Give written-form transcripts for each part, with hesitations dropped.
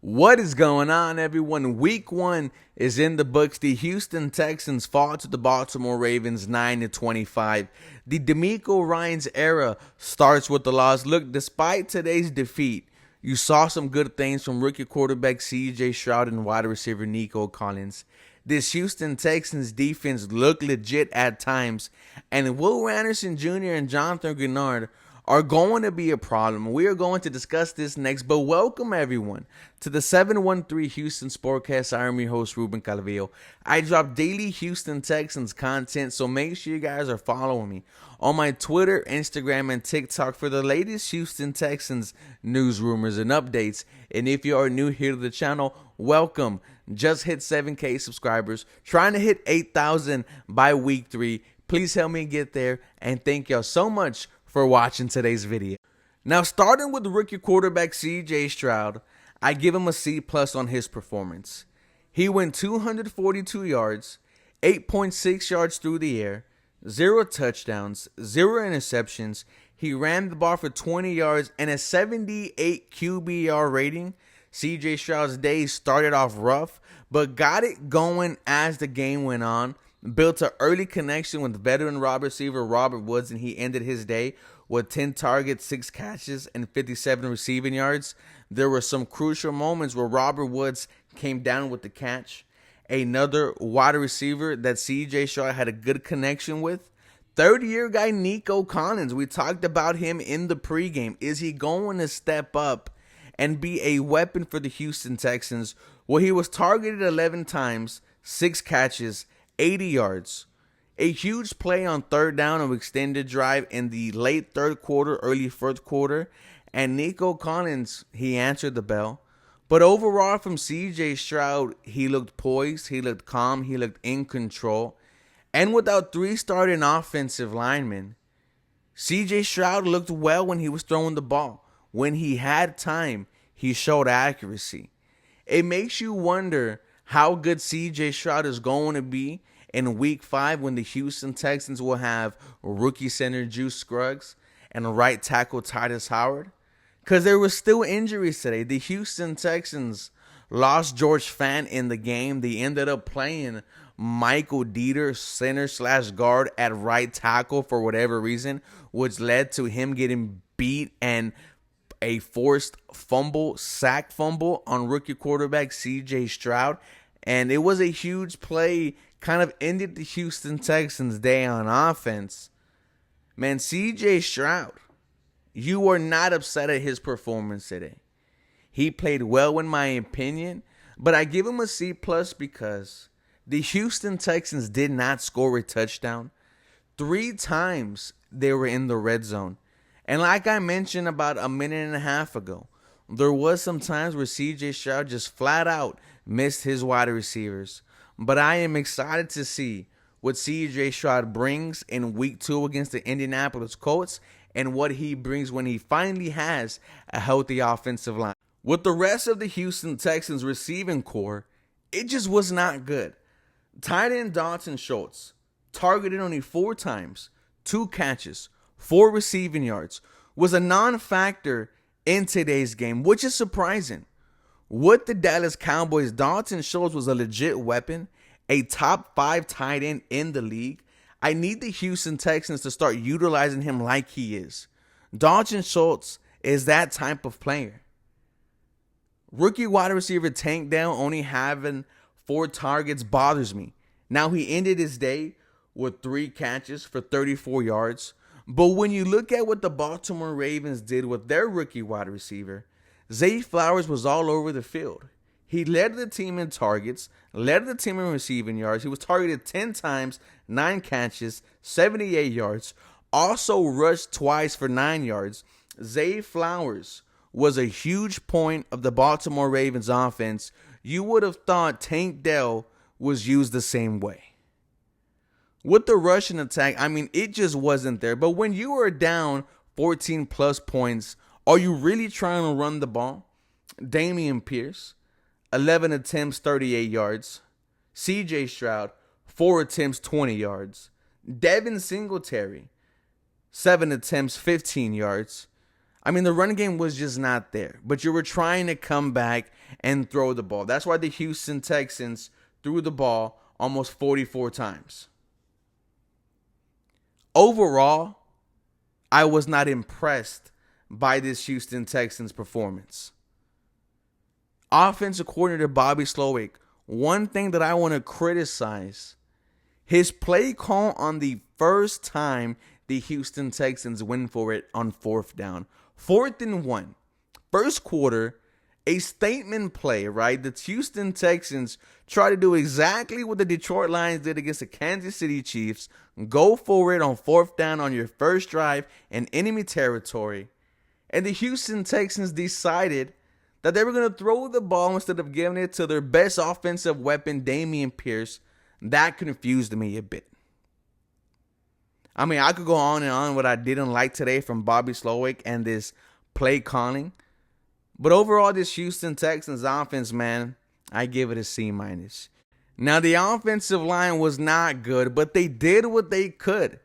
What is going on, everyone? Week 1 is in the books. The Houston Texans fall to the Baltimore Ravens 9-25. The Demeco Ryans era starts with the loss. Look, despite today's defeat, you saw some good things from rookie quarterback C.J. Stroud and wide receiver Nico Collins. This Houston Texans defense looked legit at times, and Will Anderson Jr. and Jonathan Gennard are going to be a problem. We are going to discuss this next, but welcome everyone to the 713 Houston Sportcast. I am your host, Ruben Calvillo. I drop daily Houston Texans content, so make sure you guys are following me on my Twitter, Instagram, and TikTok for the latest Houston Texans news, rumors, and updates. And if you are new here to the channel, welcome. Just hit 7K subscribers, trying to hit 8,000 by week 3. Please help me get there, and thank y'all so much for watching today's video. Now, starting with the rookie quarterback C.J. Stroud, I give him a C+ on his performance. He went 242 yards, 8.6 yards through the air, 0 touchdowns, 0 interceptions. He ran the ball for 20 yards and a 78 QBR rating. C.J. Stroud's days started off rough, but got it going as the game went on. Built an early connection with veteran wide receiver Robert Woods, and he ended his day with 10 targets, 6 catches, and 57 receiving yards. There were some crucial moments where Robert Woods came down with the catch. Another wide receiver that C.J. Stroud had a good connection with, third-year guy Nico Collins. We talked about him in the pregame. Is he going to step up and be a weapon for the Houston Texans? Well, he was targeted 11 times, 6 catches, 80 yards. A huge play on third down of extended drive in the late third quarter, early fourth quarter. And Nico Collins, he answered the bell. But overall from C.J. Stroud, he looked poised, he looked calm, he looked in control. And without 3 starting offensive linemen, C.J. Stroud looked well when he was throwing the ball. When he had time, he showed accuracy. It makes you wonder how good C.J. Stroud is going to be in week 5 when the Houston Texans will have rookie center Juice Scruggs and right tackle Titus Howard. Because there were still injuries today. The Houston Texans lost George Fant in the game. They ended up playing Michael Dieter, center/guard, at right tackle for whatever reason, which led to him getting beat and a forced sack fumble on rookie quarterback C.J. Stroud. And it was a huge play, kind of ended the Houston Texans' day on offense. Man, C.J. Stroud, you were not upset at his performance today. He played well in my opinion, but I give him a C+ because the Houston Texans did not score a touchdown. 3 times they were in the red zone. And like I mentioned about a minute and a half ago, there was some times where C.J. Stroud just flat out missed his wide receivers. But I am excited to see what C.J. Stroud brings in week 2 against the Indianapolis Colts and what he brings when he finally has a healthy offensive line. With the rest of the Houston Texans receiving core, it just was not good. Tight end Dalton Schultz targeted only 4 times, 2 catches, 4 receiving yards, was a non-factor in today's game, which is surprising. With the Dallas Cowboys, Dalton Schultz was a legit weapon, a top 5 tight end in the league. I need the Houston Texans to start utilizing him like he is. Dalton Schultz is that type of player. Rookie wide receiver Tank Dell only having 4 targets bothers me. Now, he ended his day with 3 catches for 34 yards. But when you look at what the Baltimore Ravens did with their rookie wide receiver, Zay Flowers was all over the field. He led the team in targets, led the team in receiving yards. He was targeted 10 times, 9 catches, 78 yards. Also rushed twice for 9 yards. Zay Flowers was a huge point of the Baltimore Ravens offense. You would have thought Tank Dell was used the same way. With the rushing attack, I mean, it just wasn't there. But when you are down 14 plus points, are you really trying to run the ball? Damian Pierce, 11 attempts, 38 yards. C.J. Stroud, 4 attempts, 20 yards. Devin Singletary, 7 attempts, 15 yards. I mean, the running game was just not there. But you were trying to come back and throw the ball. That's why the Houston Texans threw the ball almost 44 times. Overall, I was not impressed by this Houston Texans performance. Offensive coordinator Bobby Slowick, one thing that I want to criticize, his play call on the first time the Houston Texans win for it on 4th down. 4th and 1. First quarter, a statement play, right? The Houston Texans try to do exactly what the Detroit Lions did against the Kansas City Chiefs. Go for it on 4th down on your first drive in enemy territory. And the Houston Texans decided that they were going to throw the ball instead of giving it to their best offensive weapon, Dameon Pierce. That confused me a bit. I mean, I could go on and on what I didn't like today from Bobby Slowick and this play calling. But overall, this Houston Texans offense, man, I give it a C-. Now, the offensive line was not good, but they did what they could.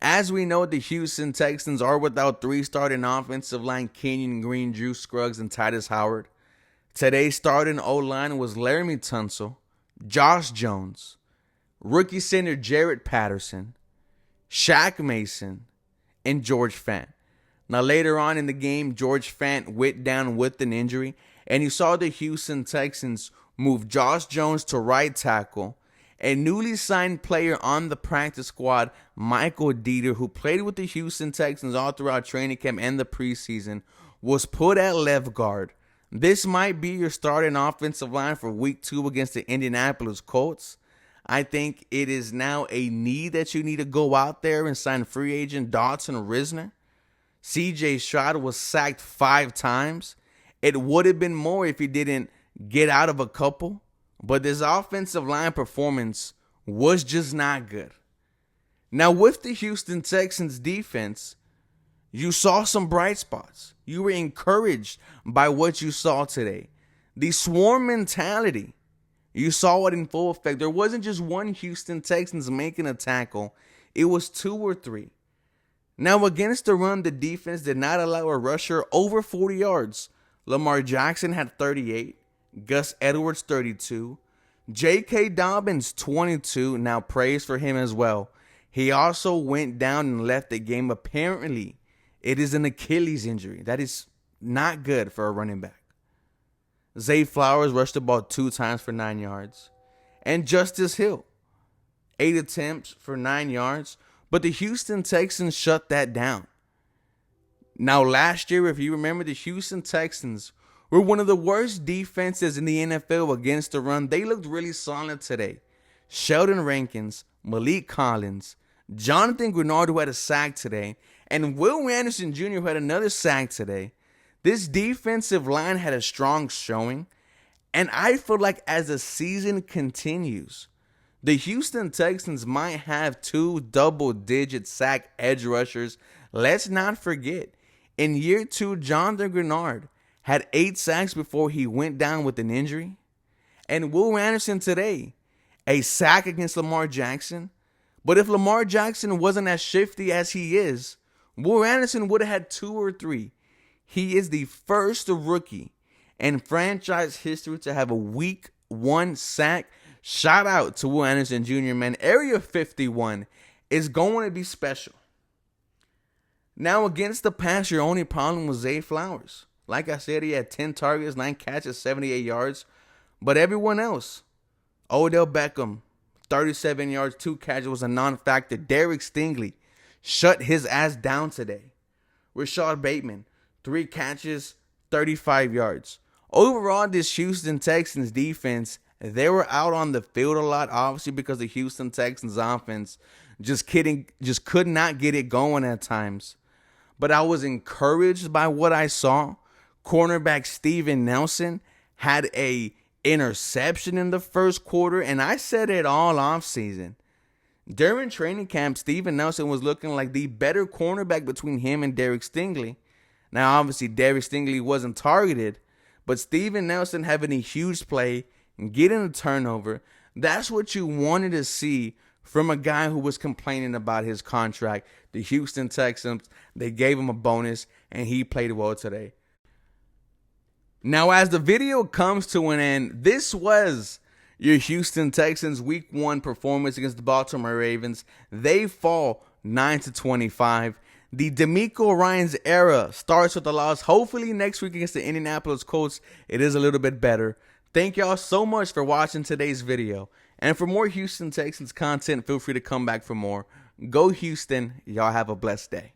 As we know, the Houston Texans are without 3 starting offensive line, Kenyon Green, Drew Scruggs, and Titus Howard. Today's starting O-line was Laramie Tunsil, Josh Jones, rookie center Jarrett Patterson, Shaq Mason, and George Fant. Now, later on in the game, George Fant went down with an injury, and you saw the Houston Texans move Josh Jones to right tackle. A newly signed player on the practice squad, Michael Dieter, who played with the Houston Texans all throughout training camp and the preseason, was put at left guard. This might be your starting offensive line for week 2 against the Indianapolis Colts. I think it is now a need that you need to go out there and sign free agent Dotson Risner. CJ Stroud was sacked 5 times. It would have been more if he didn't get out of a couple. But this offensive line performance was just not good. Now, with the Houston Texans defense, you saw some bright spots. You were encouraged by what you saw today. The swarm mentality, you saw it in full effect. There wasn't just one Houston Texans making a tackle. It was 2 or 3. Now, against the run, the defense did not allow a rusher over 40 yards. Lamar Jackson had 38. Gus Edwards, 32. J.K. Dobbins, 22. Now, praise for him as well. He also went down and left the game. Apparently, it is an Achilles injury. That is not good for a running back. Zay Flowers rushed the ball 2 times for 9 yards. And Justice Hill, 8 attempts for 9 yards. But the Houston Texans shut that down. Now, last year, if you remember, the Houston Texans were one of the worst defenses in the NFL against the run. They looked really solid today. Sheldon Rankins, Malik Collins, Jonathan Grenard, who had a sack today, and Will Anderson Jr., who had another sack today. This defensive line had a strong showing, and I feel like as the season continues, the Houston Texans might have 2 double-digit sack edge rushers. Let's not forget, in year 2, Jonathan Grenard had 8 sacks before he went down with an injury. And Will Anderson today, a sack against Lamar Jackson. But if Lamar Jackson wasn't as shifty as he is, Will Anderson would have had 2 or 3. He is the first rookie in franchise history to have a week 1 sack. Shout out to Will Anderson Jr., man. Area 51 is going to be special. Now, against the pass, your only problem was Zay Flowers. Like I said, he had 10 targets, 9 catches, 78 yards. But everyone else, Odell Beckham, 37 yards, 2 catches, was a non-factor. Derek Stingley shut his ass down today. Rashad Bateman, 3 catches, 35 yards. Overall, this Houston Texans defense, they were out on the field a lot, obviously, because the Houston Texans offense just could not get it going at times. But I was encouraged by what I saw. Cornerback Steven Nelson had a interception in the first quarter, and I said it all offseason. During training camp, Steven Nelson was looking like the better cornerback between him and Derek Stingley. Now, obviously, Derek Stingley wasn't targeted, but Steven Nelson having a huge play and getting a turnover, that's what you wanted to see from a guy who was complaining about his contract. The Houston Texans, they gave him a bonus, and he played well today. Now, as the video comes to an end, this was your Houston Texans Week 1 performance against the Baltimore Ravens. They fall 9-25. The Demeco Ryans era starts with a loss. Hopefully next week against the Indianapolis Colts, it is a little bit better. Thank y'all so much for watching today's video. And for more Houston Texans content, feel free to come back for more. Go Houston. Y'all have a blessed day.